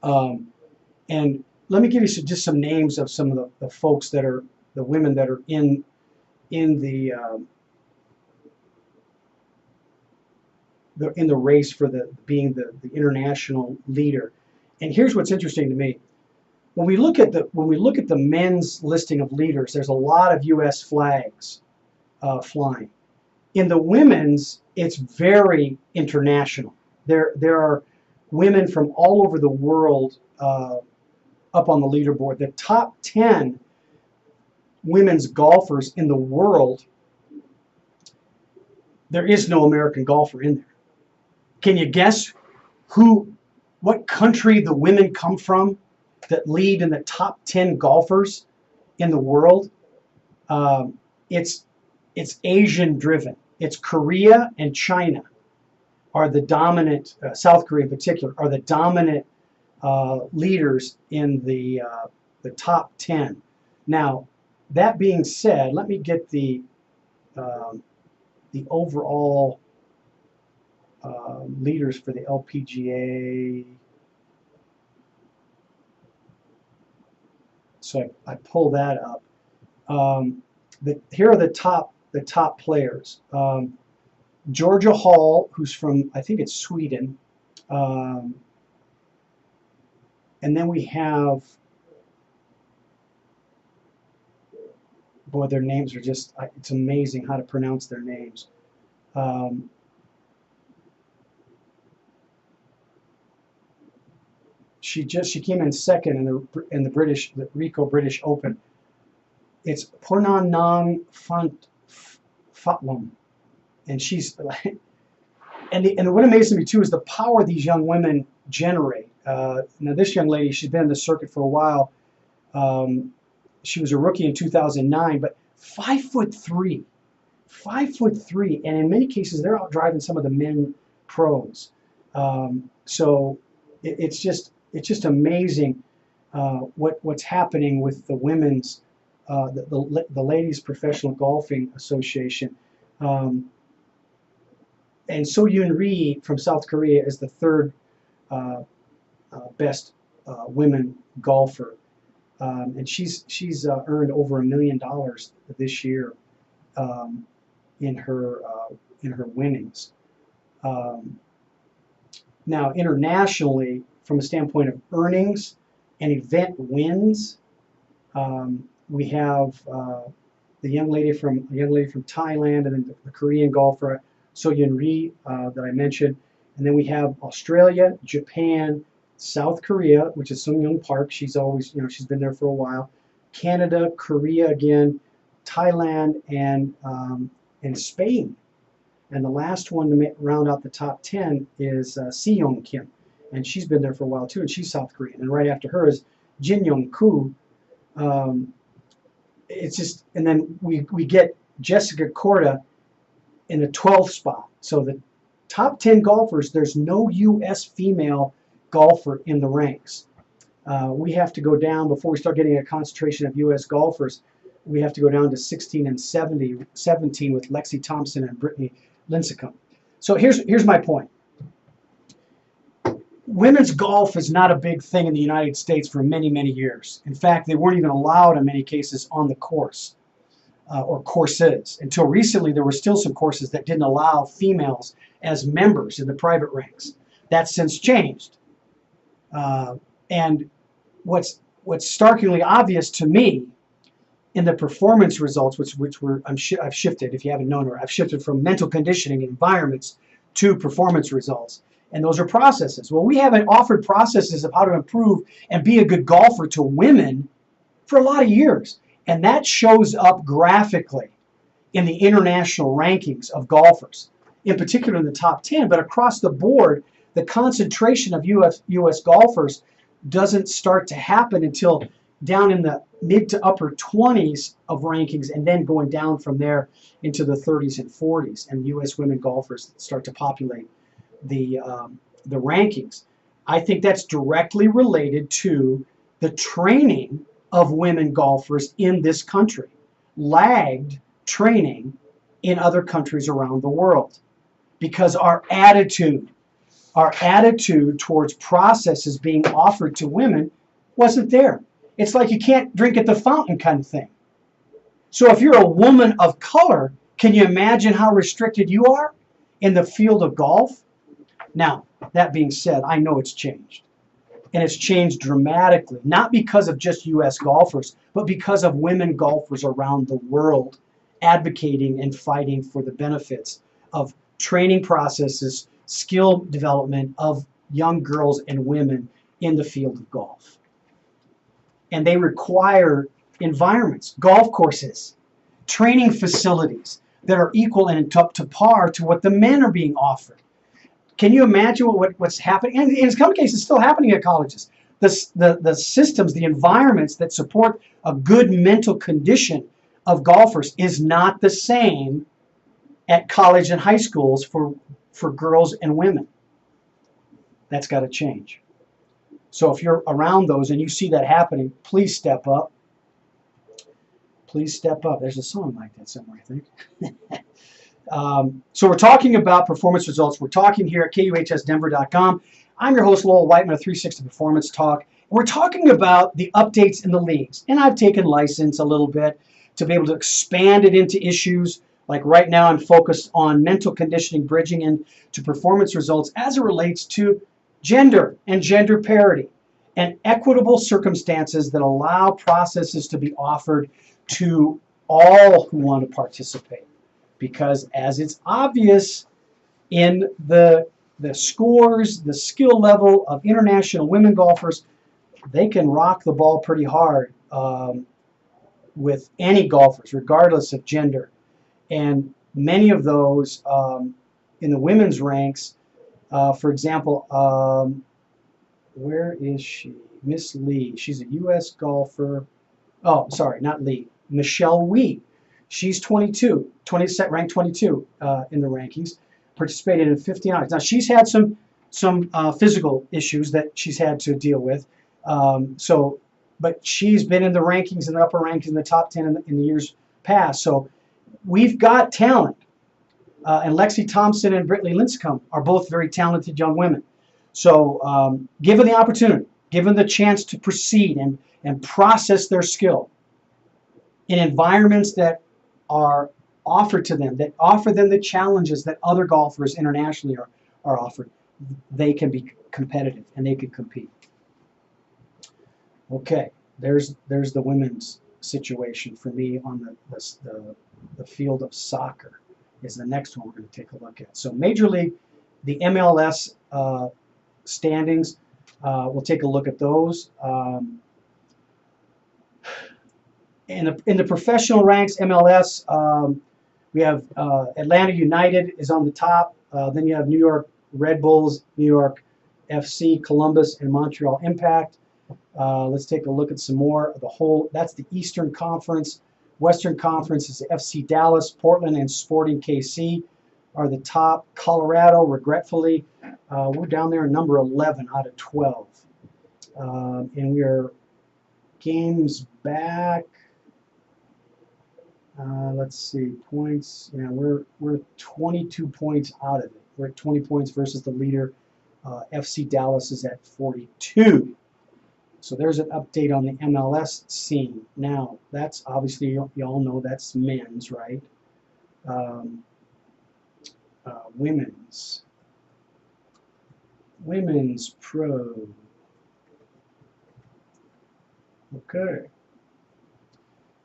And let me give you just some names of some of the folks that are the women that are in the race for being the international leader. And here's what's interesting to me. when we look at the men's listing of leaders, there's a lot of U.S. flags flying. In the women's, it's very international. There are women from all over the world up on the leaderboard. The top 10 women's golfers in the world, there is no American golfer in there. Can you guess what country the women come from that lead in the top 10 golfers in the world? It's Asian driven. It's Korea and China are the dominant, South Korea in particular, are the dominant leaders in the top 10. Now, that being said, let me get the overall leaders for the LPGA. So I pull that up. Here are the top players. Georgia Hall, who's from, I think it's Sweden. And then we have, boy, their names are just, it's amazing how to pronounce their names. She came in second in the Rico British Open. It's Purnanang Fatlam, and she's and what amazes me too is the power these young women generate. Now this young lady, she's been in the circuit for a while. She was a rookie in 2009, but 5'3", and in many cases they're out driving some of the men pros. So it's just amazing what's happening with the women's the Ladies Professional Golfing Association. And So Yoon Ri from South Korea is the third best women golfer, and she's earned over $1 million this year in her winnings. Now internationally, from a standpoint of earnings and event wins, we have the young lady from Thailand, and then the Korean golfer So Yoon Ri that I mentioned, and then we have Australia, Japan, South Korea, which is Sung Young Park. She's always, she's been there for a while. Canada, Korea again, Thailand, and Spain. And the last one to round out the top 10 is Seong Kim, and she's been there for a while too, and she's South Korean. And right after her is Jin Young Koo. It's just, and then we get Jessica Korda in the 12th spot. So the top 10 golfers, there's no U.S. female golfer in the ranks. We have to go down, before we start getting a concentration of U.S. golfers, we have to go down to 16 and 17 with Lexi Thompson and Brittany Lincecum. So here's my point. Women's golf is not a big thing in the United States for many, many years. In fact, they weren't even allowed in many cases on the course or courses. Until recently, there were still some courses that didn't allow females as members in the private ranks. That's since changed. And what's starkly obvious to me in the performance results, I've shifted, if you haven't known, I've shifted from mental conditioning environments to performance results. And those are processes. Well, we haven't offered processes of how to improve and be a good golfer to women for a lot of years. And that shows up graphically in the international rankings of golfers, in particular in the top 10. But across the board, the concentration of U.S. golfers doesn't start to happen until down in the mid to upper 20s of rankings, and then going down from there into the 30s and 40s. And U.S. women golfers start to populate the rankings. I think that's directly related to the training of women golfers in this country, lagged training in other countries around the world, because our attitude towards processes being offered to women wasn't there. It's like you can't drink at the fountain kind of thing. So if you're a woman of color, can you imagine how restricted you are in the field of golf? Now, that being said, I know it's changed. And it's changed dramatically, not because of just U.S. golfers, but because of women golfers around the world advocating and fighting for the benefits of training processes, skill development of young girls and women in the field of golf. And they require environments, golf courses, training facilities that are equal and up to par to what the men are being offered. Can you imagine what's happening? And in some cases, it's still happening at colleges. The systems, the environments that support a good mental condition of golfers is not the same at college and high schools for girls and women. That's got to change. So if you're around those and you see that happening, please step up. Please step up. There's a song like that somewhere, I think. So we're talking about performance results. We're talking here at KUHSdenver.com. I'm your host, Lowell Whiteman of 360 Performance Talk. We're talking about the updates in the leagues. And I've taken license a little bit to be able to expand it into issues. Like right now, I'm focused on mental conditioning, bridging into performance results as it relates to gender and gender parity and equitable circumstances that allow processes to be offered to all who want to participate. Because as it's obvious in the scores, the skill level of international women golfers, they can rock the ball pretty hard with any golfers, regardless of gender. And many of those in the women's ranks, for example, where is she? Miss Lee. She's a U.S. golfer. Oh, sorry, not Lee. Michelle Wee. She's 22, ranked 22 in the rankings, participated in 15 hours. Now, she's had some physical issues that she's had to deal with. But she's been in the rankings, in the upper rankings, in the top 10 in the years past. So we've got talent. And Lexi Thompson and Brittany Linscomb are both very talented young women. So given the opportunity, given the chance to proceed and process their skill in environments that are offered to them, that offer them the challenges that other golfers internationally are offered, they can be competitive and they can compete. Okay, there's the women's situation for me on the field of soccer is the next one we're going to take a look at. So Major League, the MLS standings, we'll take a look at those. In the professional ranks, MLS, we have Atlanta United is on the top. Then you have New York Red Bulls, New York FC, Columbus, and Montreal Impact. Let's take a look at some more of the whole. That's the Eastern Conference. Western Conference is FC Dallas, Portland, and Sporting KC are the top. Colorado, regretfully, we're down there in number 11 out of 12. And we are games back. Let's see, points. Yeah, we're 22 points out of it. We're at 20 points versus the leader. FC Dallas is at 42. So there's an update on the MLS scene. Now, that's obviously, you all know that's men's, right? Women's pro. Okay.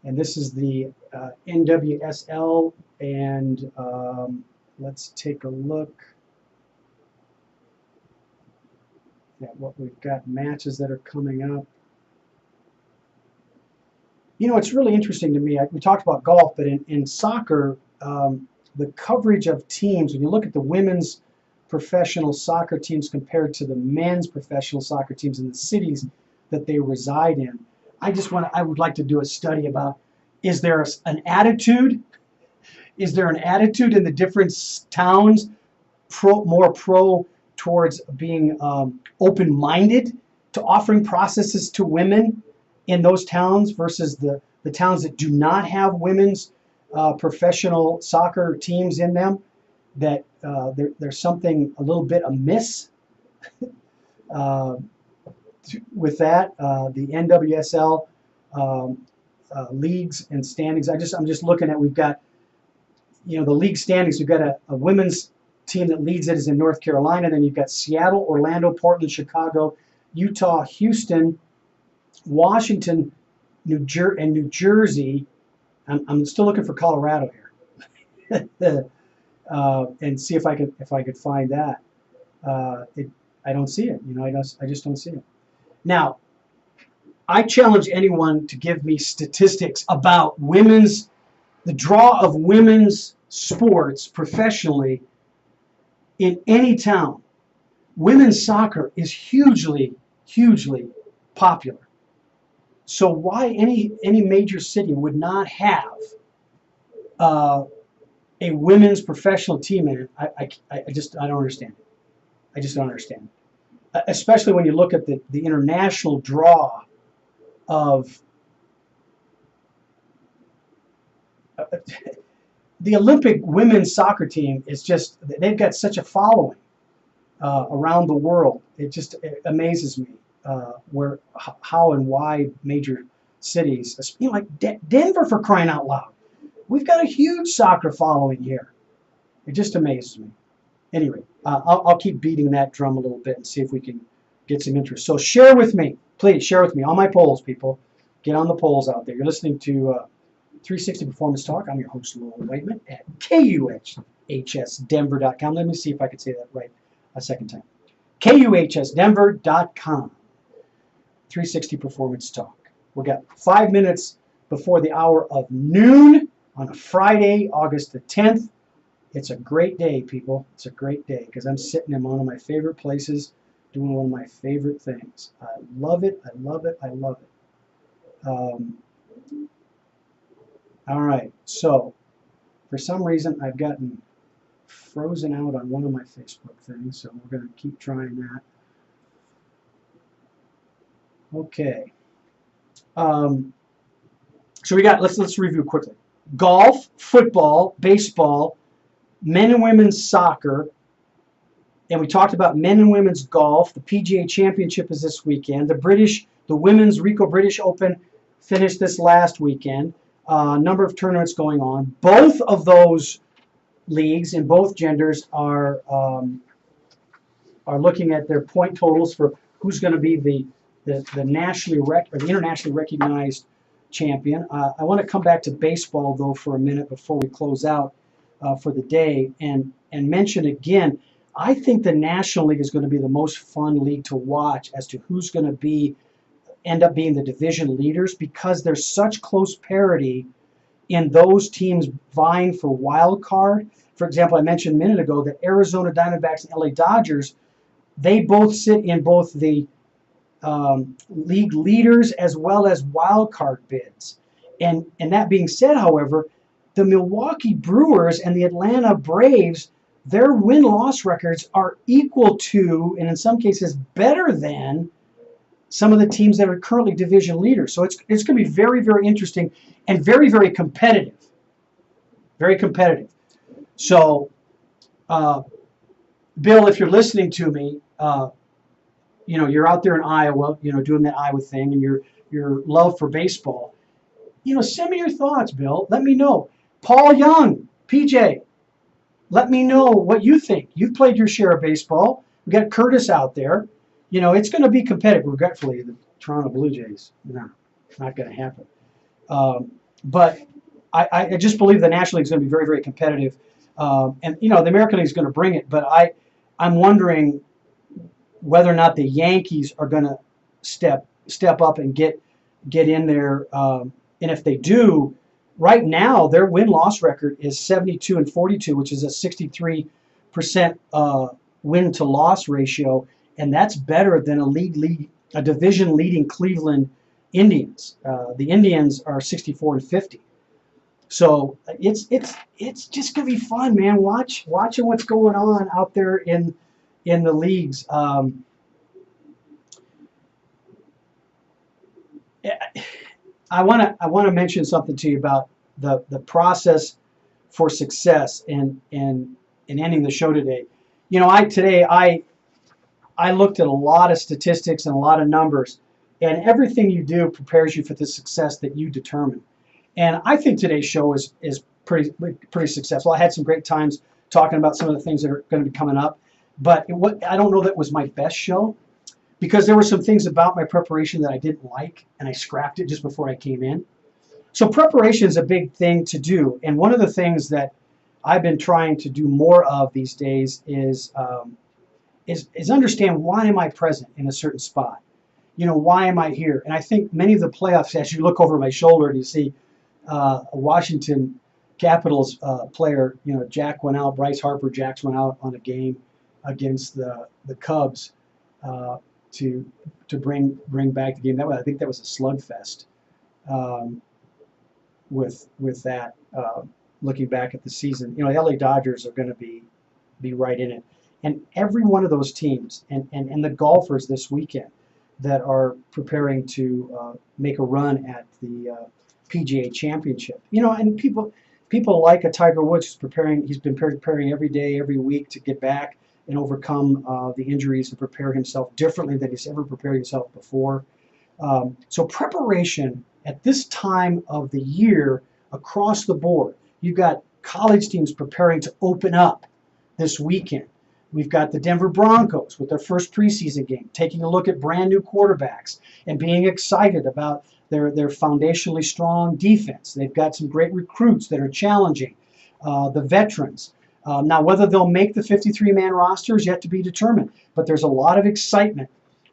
And this is the NWSL, and let's take a look at what we've got, matches that are coming up. You know, it's really interesting to me. We talked about golf, but in soccer, the coverage of teams, when you look at the women's professional soccer teams compared to the men's professional soccer teams in the cities that they reside in, I would like to do a study about, is there an attitude? Is there an attitude in the different towns more pro towards being open-minded to offering processes to women in those towns versus the towns that do not have women's professional soccer teams in them, that there's something a little bit amiss with that. The NWSL leagues and standings. I'm just looking at, we've got, the league standings. We've got a women's team that leads it is in North Carolina. Then you've got Seattle, Orlando, Portland, Chicago, Utah, Houston, Washington, New Jersey. I'm still looking for Colorado here, and see if I could find that. I don't see it. I just don't see it. Now, I challenge anyone to give me statistics about the draw of women's sports professionally in any town. Women's soccer is hugely, hugely popular. So why any major city would not have a women's professional team in it? I don't understand it. I just don't understand it. Especially when you look at the international draw of the Olympic women's soccer team. Is just, they've got such a following around the world. It amazes me how and why major cities, like Denver, for crying out loud, we've got a huge soccer following here. It just amazes me. Anyway, I'll keep beating that drum a little bit and see if we can get some interest. So share with me, please share with me on my polls, people. Get on the polls out there. You're listening to 360 Performance Talk. I'm your host, Lowell Whiteman, at KUHSdenver.com. Let me see if I can say that right a second time. KUHSdenver.com. 360 Performance Talk. We got 5 minutes before the hour of noon on a Friday, August the 10th. It's a great day, people. It's a great day because I'm sitting in one of my favorite places doing one of my favorite things. I love it. I love it. I love it. All right. So, for some reason, I've gotten frozen out on one of my Facebook things, so we're going to keep trying that. Okay. So we got, let's review quickly. Golf, football, baseball, men and women's soccer, and we talked about men and women's golf. The PGA Championship is this weekend. The women's Rico British Open finished this last weekend. Number of tournaments going on. Both of those leagues in both genders are looking at their point totals for who's going to be the internationally recognized champion. I want to come back to baseball though for a minute before we close out for the day and mention again. I think the National League is going to be the most fun league to watch as to who's going to end up being the division leaders, because there's such close parity in those teams vying for wild card. For example, I mentioned a minute ago that Arizona Diamondbacks and LA Dodgers, they both sit in both the league leaders as well as wild card bids. And that being said, however, the Milwaukee Brewers and the Atlanta Braves, their win-loss records are equal to, and in some cases better than, some of the teams that are currently division leaders. So it's going to be very, very interesting and very, very competitive. Very competitive. So, Bill, if you're listening to me, you're out there in Iowa, doing that Iowa thing, and your love for baseball. Send me your thoughts, Bill. Let me know. Paul Young, PJ, let me know what you think. You've played your share of baseball. We got Curtis out there. It's going to be competitive. Regretfully, the Toronto Blue Jays, no, it's not going to happen. But I just believe the National League is going to be very, very competitive. And the American League is going to bring it. But I'm wondering whether or not the Yankees are going to step up and get in there. And if they do, right now their win-loss record is 72-42, which is a 63% win-to-loss ratio. And that's better than a division-leading Cleveland Indians. The Indians are 64-50. So it's just gonna be fun, man. Watching what's going on out there in the leagues. I wanna mention something to you about the process for success in ending the show today. I looked at a lot of statistics and a lot of numbers, and everything you do prepares you for the success that you determine. And I think today's show is pretty successful. I had some great times talking about some of the things that are going to be coming up, but I don't know that it was my best show. because there were some things about my preparation that I didn't like, and I scrapped it just before I came in. So preparation is a big thing to do, and one of the things that I've been trying to do more of these days is understand, why am I present in a certain spot? You know, why am I here? And I think many of the playoffs, as you look over my shoulder and you see a Washington Capitals player, you know, Jack went out, Bryce Harper, Jax went out on a game against the Cubs to bring back the game. I think that was a slugfest with that. Looking back at the season, you know, the LA Dodgers are going to be right in it, and every one of those teams and the golfers this weekend that are preparing to make a run at the PGA Championship. You know, and people like a Tiger Woods who's preparing. He's been preparing every day, every week to get back and overcome the injuries and prepare himself differently than he's ever prepared himself before. So preparation at this time of the year across the board. You've got college teams preparing to open up this weekend. We've got the Denver Broncos with their first preseason game, taking a look at brand new quarterbacks and being excited about their foundationally strong defense. They've got some great recruits that are challenging the veterans. Now, whether they'll make the 53-man roster is yet to be determined, but there's a lot of excitement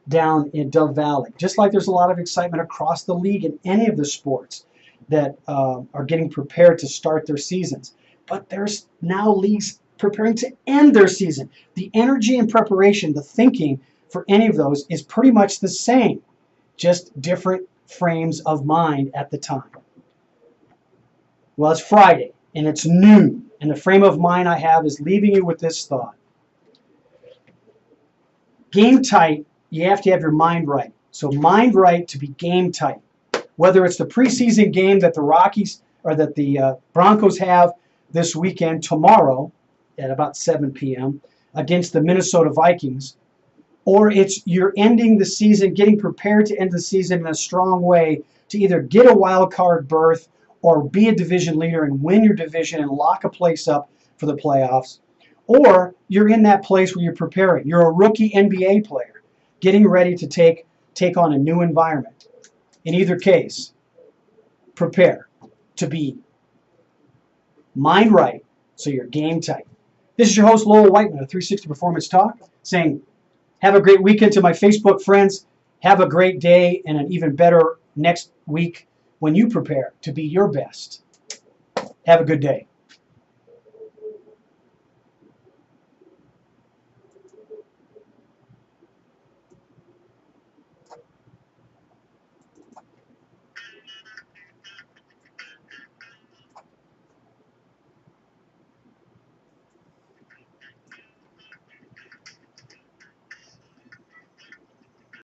down in Dove Valley, just like there's a lot of excitement across the league in any of the sports that are getting prepared to start their seasons. But there's now leagues preparing to end their season. The energy and preparation, the thinking for any of those is pretty much the same, just different frames of mind at the time. Well, it's Friday, and it's noon, and the frame of mind I have is leaving you with this thought. Game tight, you have to have your mind right. So mind right to be game tight. Whether it's the preseason game that the Rockies or that the Broncos have this weekend, tomorrow at about 7 p.m. against the Minnesota Vikings, or it's you're ending the season, getting prepared to end the season in a strong way to either get a wild card berth or be a division leader and win your division and lock a place up for the playoffs, or you're in that place where you're preparing. You're a rookie NBA player getting ready to take on a new environment. In either case, prepare to be mind right so you're game tight. This is your host, Lowell Whiteman of 360 Performance Talk, saying have a great weekend to my Facebook friends. Have a great day and an even better next week when you prepare to be your best. Have a good day.